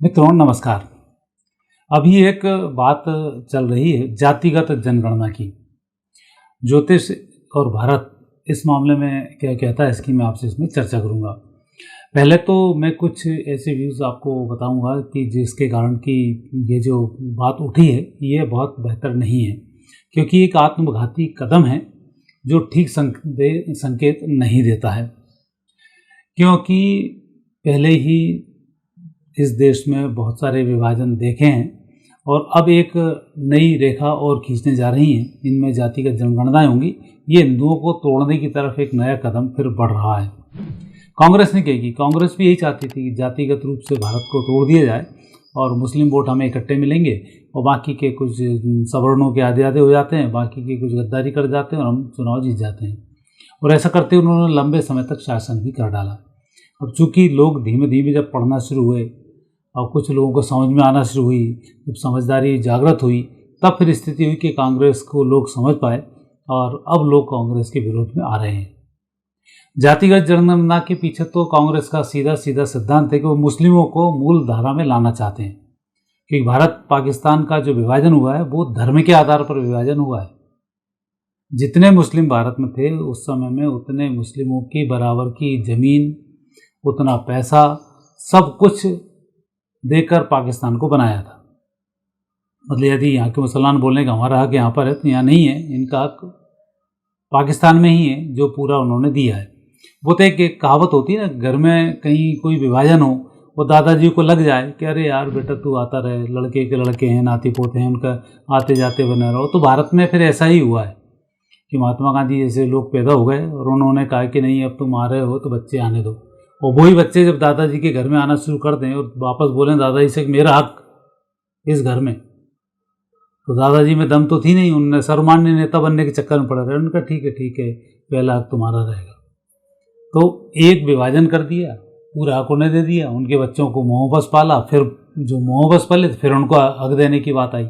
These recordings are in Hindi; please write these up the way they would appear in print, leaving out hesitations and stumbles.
मित्रों नमस्कार। अभी एक बात चल रही है जातिगत जनगणना की। ज्योतिष और भारत इस मामले में क्या कहता है इसकी मैं आपसे इसमें चर्चा करूंगा। पहले तो मैं कुछ ऐसे व्यूज़ आपको बताऊंगा कि जिसके कारण कि ये जो बात उठी है ये बहुत बेहतर नहीं है, क्योंकि एक आत्मघाती कदम है जो ठीक संकेत नहीं देता है। क्योंकि पहले ही इस देश में बहुत सारे विभाजन देखे हैं और अब एक नई रेखा और खींचने जा रही हैं, इनमें जातिगत जनगणनाएं होंगी। ये हिंदुओं को तोड़ने की तरफ एक नया कदम फिर बढ़ रहा है। कांग्रेस ने क्या की, कांग्रेस भी यही चाहती थी कि जातिगत रूप से भारत को तोड़ दिया जाए और मुस्लिम वोट हमें इकट्ठे मिलेंगे और बाकी के कुछ सवर्णों के आधे आधे हो जाते हैं, बाकी के कुछ गद्दारी कर जाते हैं और हम चुनाव जीत जाते हैं। और ऐसा करते उन्होंने लंबे समय तक शासन भी कर डाला। अब चूंकि लोग धीमे धीमे जब पढ़ना शुरू हुए और कुछ लोगों को समझ में आना शुरू हुई, जब समझदारी जागृत हुई, तब फिर स्थिति हुई कि कांग्रेस को लोग समझ पाए और अब लोग कांग्रेस के विरोध में आ रहे हैं। जातिगत जनगणना के पीछे तो कांग्रेस का सीधा सीधा सिद्धांत है कि वो मुस्लिमों को मूल धारा में लाना चाहते हैं, क्योंकि भारत पाकिस्तान का जो विभाजन हुआ है वो धर्म के आधार पर विभाजन हुआ है। जितने मुस्लिम भारत में थे उस समय में उतने मुस्लिमों की बराबर की जमीन, उतना पैसा, सब कुछ देकर पाकिस्तान को बनाया था। मतलब यदि यहाँ के मुसलमान बोलने का हमारा हक यहाँ पर है तो यहाँ नहीं है, इनका हक पाकिस्तान में ही है जो पूरा उन्होंने दिया है। वो तो एक कहावत होती है ना, घर में कहीं कोई विभाजन हो वो दादाजी को लग जाए कि अरे यार बेटा तू आता रहे, लड़के के लड़के हैं, नाती पोते हैं, उनका आते जाते बने रहो। तो भारत में फिर ऐसा ही हुआ है कि महात्मा गांधी जैसे लोग पैदा हो गए और उन्होंने कहा कि नहीं अब तुम आ रहे हो तो बच्चे आने दो। और वही बच्चे जब दादाजी के घर में आना शुरू कर दें और वापस बोलें दादाजी से मेरा हक इस घर में, तो दादाजी में दम तो थी नहीं, उन्होंने सर्वमान्य नेता बनने के चक्कर में पड़ रहे। उनका ठीक है पहला हक तुम्हारा रहेगा। तो एक विभाजन कर दिया, पूरा हक उन्हें दे दिया, उनके बच्चों को मोहब्बस पाला, फिर जो मोहब्बस पाले फिर उनको हक देने की बात आई।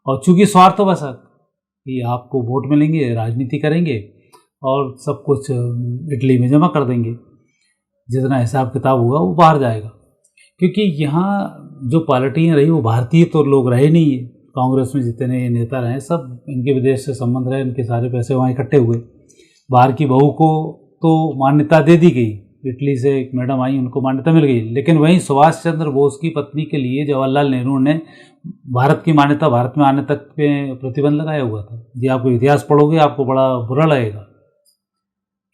और चूंकि स्वार्थ बस हक कि आपको वोट मिलेंगे, राजनीति करेंगे और सब कुछ इटली में जमा कर देंगे, जितना हिसाब किताब होगा वो बाहर जाएगा। क्योंकि यहाँ जो पार्टियाँ रही वो भारतीय तो लोग रहे नहीं है। कांग्रेस में जितने नेता रहे सब इनके विदेश से संबंध रहे, इनके सारे पैसे वहाँ इकट्ठे हुए। बाहर की बहू को तो मान्यता दे दी गई, इटली से एक मैडम आई उनको मान्यता मिल गई, लेकिन वहीं सुभाष चंद्र बोस की पत्नी के लिए जवाहरलाल नेहरू ने भारत की मान्यता भारत में आने तक पे प्रतिबंध लगाया हुआ था। यदि आपको इतिहास पढ़ोगे आपको बड़ा बुरा लगेगा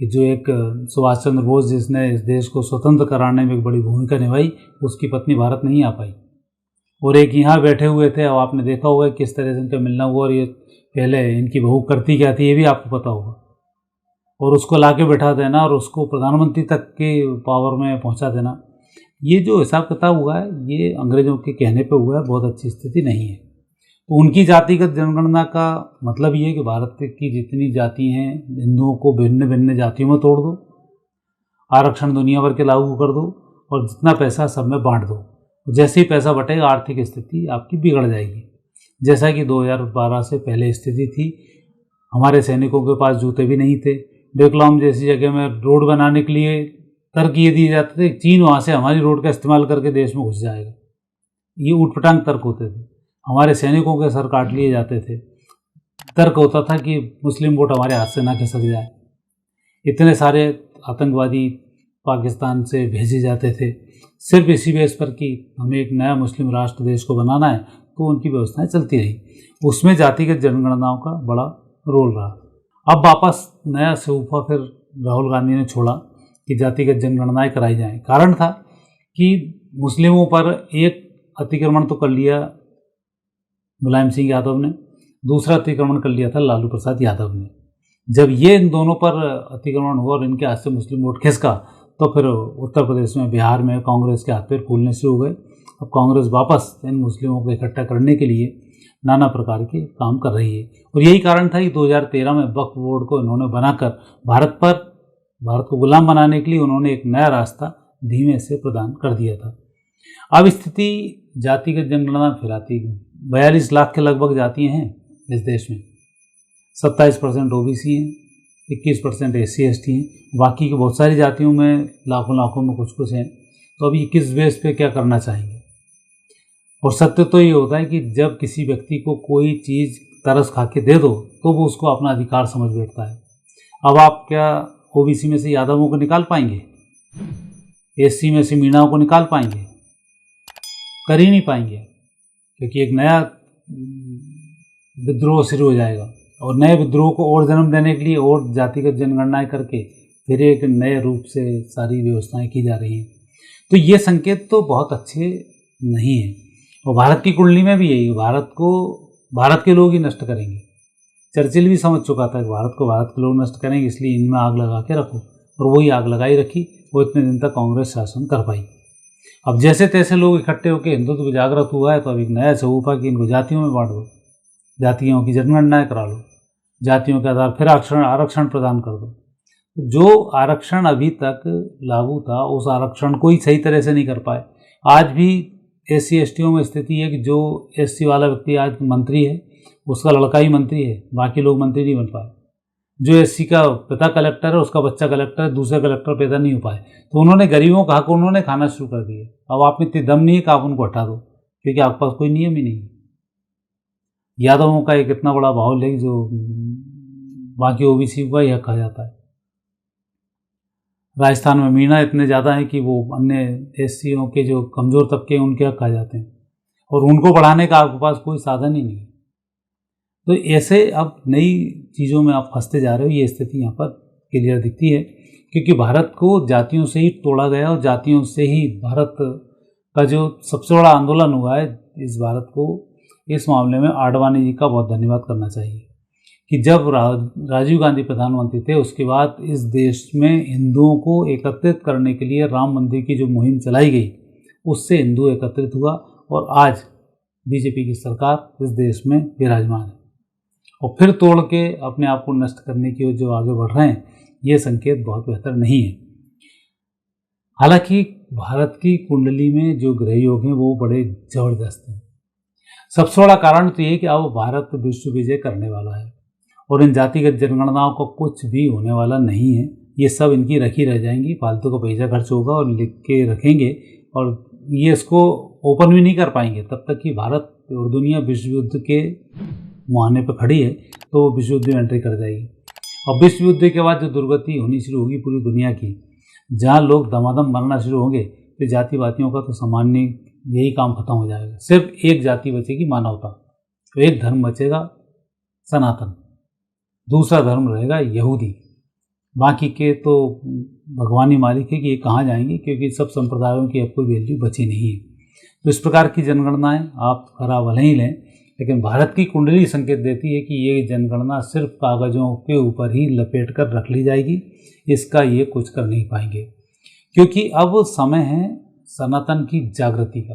कि जो एक सुभाष चंद्र बोस जिसने इस देश को स्वतंत्र कराने में एक बड़ी भूमिका निभाई, उसकी पत्नी भारत नहीं आ पाई। और एक यहाँ बैठे हुए थे, अब आपने देखा होगा किस तरह से इनका मिलना हुआ, और ये पहले इनकी बहू करती क्या थी ये भी आपको पता होगा। और उसको लाके बैठा देना और उसको प्रधानमंत्री तक के पावर में पहुंचा देना, ये जो हिसाब किताब हुआ है ये अंग्रेजों के कहने पे हुआ है, बहुत अच्छी स्थिति नहीं है। तो उनकी जातिगत जनगणना का मतलब ये है कि भारत की जितनी जाति हैं हिंदुओं को भिन्न भिन्न जातियों में तोड़ दो, आरक्षण दुनिया भर के लागू कर दो और जितना पैसा सब में बांट दो। जैसे ही पैसा बटेगा आर्थिक स्थिति आपकी बिगड़ जाएगी। जैसा कि 2012 से पहले स्थिति थी, हमारे सैनिकों के पास जूते भी नहीं थे। डोकलाम जैसी जगह में रोड बनाने के लिए तर्क ये दिए जाते थे चीन वहाँ से हमारी रोड का इस्तेमाल करके देश में घुस जाएगा। ये ऊटपटांग तर्क होते थे। हमारे सैनिकों के सर काट लिए जाते थे। तर्क होता था कि मुस्लिम वोट हमारे हाथ से ना खिसक जाए। इतने सारे आतंकवादी पाकिस्तान से भेजे जाते थे सिर्फ इसी बेस पर कि हमें एक नया मुस्लिम राष्ट्र देश को बनाना है, तो उनकी व्यवस्थाएं चलती रही। उसमें जातिगत जनगणनाओं का बड़ा रोल रहा। अब वापस नया सऊफा फिर राहुल गांधी ने छोड़ा कि जातिगत जनगणनाएं कराई जाएं। कारण था कि मुस्लिमों पर एक अतिक्रमण तो कर लिया मुलायम सिंह यादव ने, दूसरा अतिक्रमण कर लिया था लालू प्रसाद यादव ने। जब ये इन दोनों पर अतिक्रमण हुआ और इनके हाथ से मुस्लिम वोट खिसका, तो फिर उत्तर प्रदेश में, बिहार में कांग्रेस के हाथ पैर फूलने शुरू हो गए। अब कांग्रेस वापस इन मुस्लिमों को इकट्ठा करने के लिए नाना प्रकार के काम कर रही है। और यही कारण था कि 2013 में वक्फ बोर्ड को इन्होंने बनाकर भारत को गुलाम बनाने के लिए उन्होंने एक नया रास्ता धीमे से प्रदान कर दिया था। अब स्थिति जातिगत जनगणना फिर आती है। 42 लाख के लगभग जातियाँ हैं इस देश में। 27% ओबीसी हैं, 21% SC ST हैं, बाकी की बहुत सारी जातियों में लाखों में कुछ हैं। तो अभी किस बेस पे क्या करना चाहेंगे? और सत्य तो ये होता है कि जब किसी व्यक्ति को कोई चीज़ तरस खा के दे दो तो वो उसको अपना अधिकार समझ बैठता है। अब आप क्या ओबीसी में से यादवों को निकाल पाएंगे? एससी में से मीणाओं को निकाल पाएंगे? कर ही नहीं पाएंगे, क्योंकि एक नया विद्रोह शुरू हो जाएगा और नए विद्रोह को और जन्म देने के लिए और जातिगत जनगणनाएं करके फिर एक नए रूप से सारी व्यवस्थाएं की जा रही हैं। तो ये संकेत तो बहुत अच्छे नहीं हैं। और भारत की कुंडली में भी यही, भारत के लोग ही नष्ट करेंगे। चर्चिल भी समझ चुका था कि भारत के लोग नष्ट करेंगे, इसलिए इनमें आग लगा के रखो, और वही आग लगाई रखी। वो इतने दिन तक कांग्रेस शासन कर पाई। अब जैसे तैसे लोग इकट्ठे होकर हिंदुत्व जागृत हुआ है, तो अब एक नया चौपा कि इनको जातियों में बांट दो, जातियों की जनगणनाएं करा लो, जातियों के आधार फिर आरक्षण प्रदान कर दो। जो आरक्षण अभी तक लागू था उस आरक्षण को ही सही तरह से नहीं कर पाए। आज भी एससी एसटियों में स्थिति है कि जो एससी वाला व्यक्ति आज मंत्री है उसका लड़का ही मंत्री है, बाकी लोग मंत्री नहीं बन पाए। जो एससी का पिता कलेक्टर है उसका बच्चा कलेक्टर है, दूसरे कलेक्टर पैदा नहीं हो पाए। तो उन्होंने गरीबों का हक उन्होंने खाना शुरू कर दिया। अब आप में इतनी दम नहीं है कि आप उनको हटा दो, क्योंकि आपके पास कोई नियम ही नहीं है। यादवों का एक इतना बड़ा बाहुल्य है जो बाकी ओबीसी का ही हक खा जाता है। राजस्थान में मीणा इतने ज़्यादा हैं कि वो अन्य एससीओं के जो कमज़ोर तबके हैं उनके हक आ जाते हैं, और उनको बढ़ाने का आपके पास कोई साधन ही नहीं है। तो ऐसे अब नई चीज़ों में आप फंसते जा रहे हो। ये स्थिति यहाँ पर क्लियर दिखती है, क्योंकि भारत को जातियों से ही तोड़ा गया और जातियों से ही भारत का जो सबसे बड़ा आंदोलन हुआ है, इस भारत को इस मामले में आडवाणी जी का बहुत धन्यवाद करना चाहिए कि जब राजीव गांधी प्रधानमंत्री थे उसके बाद इस देश में हिंदुओं को एकत्रित करने के लिए राम मंदिर की जो मुहिम चलाई गई उससे हिंदू एकत्रित हुआ, और आज बीजेपी की सरकार इस देश में विराजमान है। और फिर तोड़ के अपने आप को नष्ट करने की ओर जो आगे बढ़ रहे हैं, ये संकेत बहुत बेहतर नहीं है। हालांकि भारत की कुंडली में जो ग्रह योग हैं वो बड़े जबरदस्त हैं। सबसे बड़ा कारण तो ये कि अब भारत विश्व विजय करने वाला है और इन जातिगत जनगणनाओं का कुछ भी होने वाला नहीं है। ये सब इनकी रखी रह जाएंगी, फालतू का पैसा खर्च होगा और लिख के रखेंगे, और ये इसको ओपन भी नहीं कर पाएंगे तब तक कि भारत और दुनिया विश्व युद्ध के मुहाने पर खड़ी है, तो वो विश्व युद्ध में एंट्री कर जाएगी। और विश्व युद्ध के बाद जो दुर्गति होनी शुरू होगी पूरी दुनिया की, जहाँ लोग दमादम मरना शुरू होंगे, तो जातिवादियों का तो सामान्य यही काम खत्म हो जाएगा। सिर्फ एक जाति बचेगी, मानवता। तो एक धर्म बचेगा, सनातन, दूसरा धर्म रहेगा यहूदी, बाकी के तो भगवान ही मालिक है कि ये कहाँ जाएंगे, क्योंकि सब संप्रदायों की अब कोई वैल्यू बची नहीं है। तो इस प्रकार की जनगणनाएं आप खरा भले ही लें, लेकिन भारत की कुंडली संकेत देती है कि ये जनगणना सिर्फ कागज़ों के ऊपर ही लपेट कर रख ली जाएगी, इसका ये कुछ कर नहीं पाएंगे, क्योंकि अब समय है सनातन की जागृति का।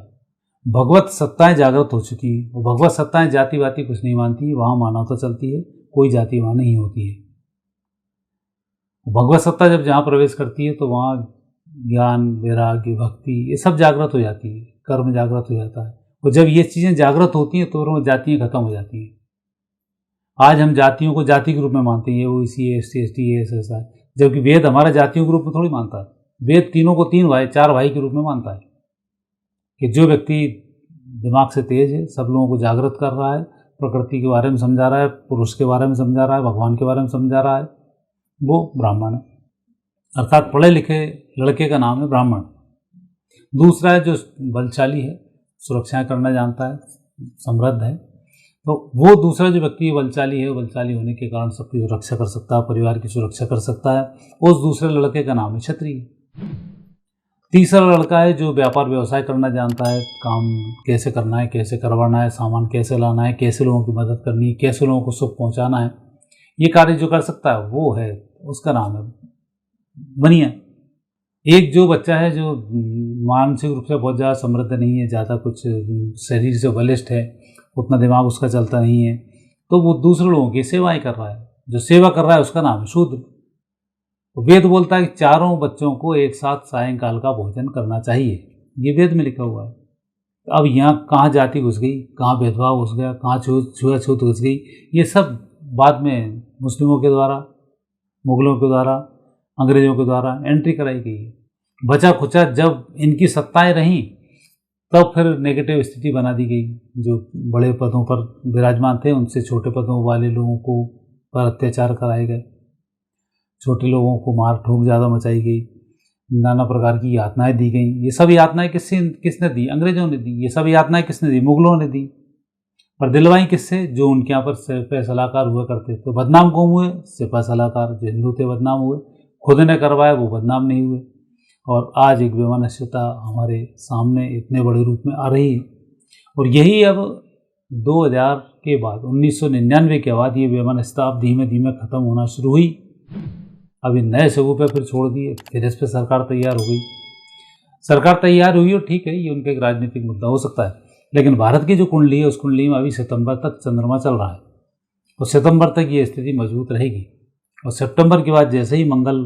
भगवत सत्ताएं जागृत हो चुकी है, और भगवत सत्ताएं जाति वाति कुछ नहीं मानती, वहाँ मानवता चलती है, कोई जाति वहाँ नहीं होती है। भगवत सत्ता जब जहाँ प्रवेश करती है तो वहाँ ज्ञान, वैराग्य, भक्ति ये सब जागृत हो जाती है, कर्म जागृत हो जाता है। और जब ये चीज़ें जागृत होती हैं तो जातियाँ खत्म हो जाती हैं। आज हम जातियों को जाति के रूप में मानते हैं, ये ओबीसी, एससी, एसटी, ये ऐसा, जबकि वेद हमारा जातियों के रूप में थोड़ी मानता है। वेद तीनों को तीन भाई, चार भाई के रूप में मानता है कि जो व्यक्ति दिमाग से तेज है, सब लोगों को जागृत कर रहा है, प्रकृति के बारे में समझा रहा है, पुरुष के बारे में समझा रहा है, भगवान के बारे में समझा रहा है, वो ब्राह्मण है। अर्थात पढ़े लिखे लड़के का नाम है ब्राह्मण। दूसरा है जो बलशाली है, सुरक्षाएं करना जानता है, समृद्ध है, तो वो दूसरा जो व्यक्ति बलशाली है, बलशाली होने के कारण सबकी सुरक्षा कर सकता है, परिवार की सुरक्षा कर सकता है, उस दूसरे लड़के का नाम है क्षत्रिय। तीसरा लड़का है जो व्यापार व्यवसाय करना जानता है, काम कैसे करना है, कैसे करवाना है, सामान कैसे लाना है, कैसे लोगों की मदद करनी है, कैसे लोगों को सुख पहुंचाना है, ये कार्य जो कर सकता है वो है, उसका नाम है बनिया। एक जो बच्चा है जो मानसिक रूप से बहुत ज़्यादा समृद्ध नहीं है, ज़्यादा कुछ शरीर से बलिष्ठ है, उतना दिमाग उसका चलता नहीं है, तो वो दूसरे लोगों की सेवाएं कर रहा है, जो सेवा कर रहा है उसका नाम है शूद्र। वेद बोलता है कि चारों बच्चों को एक साथ सायंकाल का भोजन करना चाहिए, ये वेद में लिखा हुआ है। अब यहाँ कहाँ जाति घुस गई, कहाँ भेदभाव घुस गया, कहाँ छुआछूत घुस गई, ये सब बाद में मुस्लिमों के द्वारा, मुगलों के द्वारा, अंग्रेजों के द्वारा एंट्री कराई गई है। बचा खुचा जब इनकी सत्ताएं रहीं तब फिर नेगेटिव स्थिति बना दी गई। जो बड़े पदों पर विराजमान थे उनसे छोटे पदों वाले लोगों को पर अत्याचार कराए गए, छोटे लोगों को मार ठोक ज़्यादा मचाई गई, नाना प्रकार की यातनाएं दी गई। ये सब यातनाएं किसने दी? अंग्रेजों ने दी। ये सब यातनाएं किसने दी? मुगलों ने दी। पर दिलवाई किससे? जो उनके यहाँ पर सिपह सलाहकार हुआ करते। तो बदनाम कौन हुए? सिपह सलाहकार जो हिंदू थे बदनाम हुए। खुद ने करवाया वो बदनाम नहीं हुए। और आज एक वैमनस्यता हमारे सामने इतने बड़े रूप में आ रही है। और यही अब 2000 के बाद 1999 के बाद ये वैमनस्यता अब धीमे धीमे ख़त्म होना शुरू हुई। अभी नए शगुफे फिर छोड़ दिए, फिर इस पर सरकार तैयार हो गई। सरकार तैयार हुई और ठीक है, ये उनका एक राजनीतिक मुद्दा हो सकता है, लेकिन भारत की जो कुंडली है उस कुंडली में अभी सितंबर तक चंद्रमा चल रहा है और सितंबर तक ये स्थिति मजबूत रहेगी। और सितंबर के बाद जैसे ही मंगल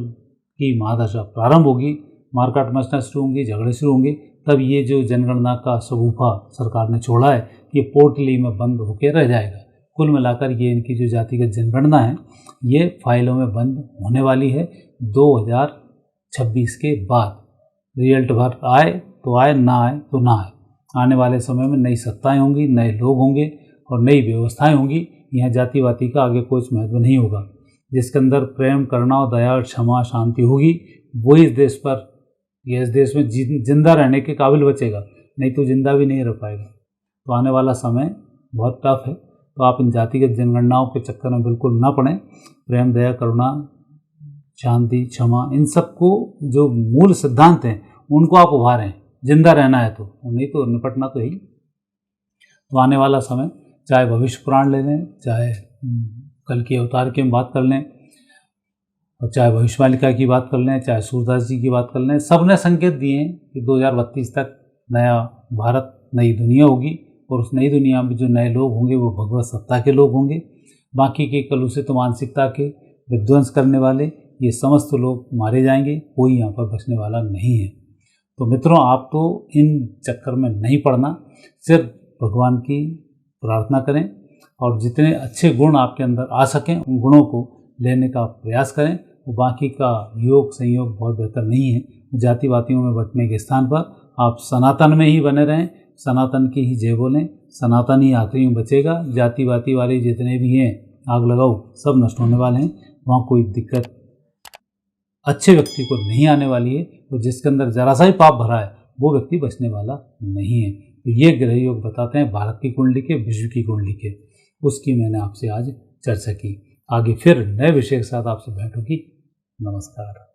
की महादशा प्रारंभ होगी, मारकाट मचना शुरू होंगी, झगड़े शुरू होंगे, तब ये जो जनगणना का शगुफा सरकार ने छोड़ा है ये पोर्टली में बंद होकर रह जाएगा। कुल मिलाकर ये इनकी जो जातिगत जनगणना है ये फाइलों में बंद होने वाली है 2026 के बाद। रिजल्ट भर आए तो आए, ना आए तो ना आए। आने वाले समय में नई सत्ताएं होंगी, नए लोग होंगे और नई व्यवस्थाएं होंगी। यहाँ जातिवादी का आगे कोई महत्व नहीं होगा। जिसके अंदर प्रेम, करुणा और दया और क्षमा, शांति होगी, वही इस देश पर या इस देश में जिंदा रहने के काबिल बचेगा, नहीं तो जिंदा भी नहीं रह पाएगा। तो आने वाला समय बहुत टफ है। तो आप इन जातिगत जनगणनाओं के चक्कर में बिल्कुल ना पड़ें। प्रेम, दया, करुणा, शांति, क्षमा, इन सबको जो मूल सिद्धांत हैं उनको आप उभारें, जिंदा रहना है तो, नहीं तो निपटना तो ही। तो आने वाला समय चाहे भविष्य पुराण ले लें, चाहे कल के अवतार की हम बात कर लें, और चाहे भविष्यवाणिका की बात कर लें, चाहे सूरदास जी की बात कर लें, सब ने संकेत दिए हैं कि 2032 तक नया भारत, नई दुनिया होगी और उस नई दुनिया में जो नए लोग होंगे वो भगवत सत्ता के लोग होंगे। बाकी के कलुषित मानसिकता के विध्वंस करने वाले ये समस्त लोग मारे जाएंगे, कोई यहाँ पर बचने वाला नहीं है। तो मित्रों, आप तो इन चक्कर में नहीं पड़ना, सिर्फ भगवान की प्रार्थना करें और जितने अच्छे गुण आपके अंदर आ सकें उन गुणों को लेने का प्रयास करें। वो बाकी का योग संयोग बहुत बेहतर नहीं है। जातिवादियों में बंटने के स्थान पर आप सनातन में ही बने रहें, सनातन की ही जय बोलें, सनातन ही आखिरी में बचेगा। जातिवादी वाले जितने भी हैं आग लगाओ सब नष्ट होने वाले हैं। वहाँ कोई दिक्कत अच्छे व्यक्ति को नहीं आने वाली है। तो जिसके अंदर जरा सा ही पाप भरा है वो व्यक्ति बचने वाला नहीं है। तो ये ग्रह योग बताते हैं भारत की कुंडली के, विश्व की कुंडली के। उसकी मैंने आपसे आज चर्चा की। आगे फिर नए विषय के साथ आपसे भेंट होगी। नमस्कार।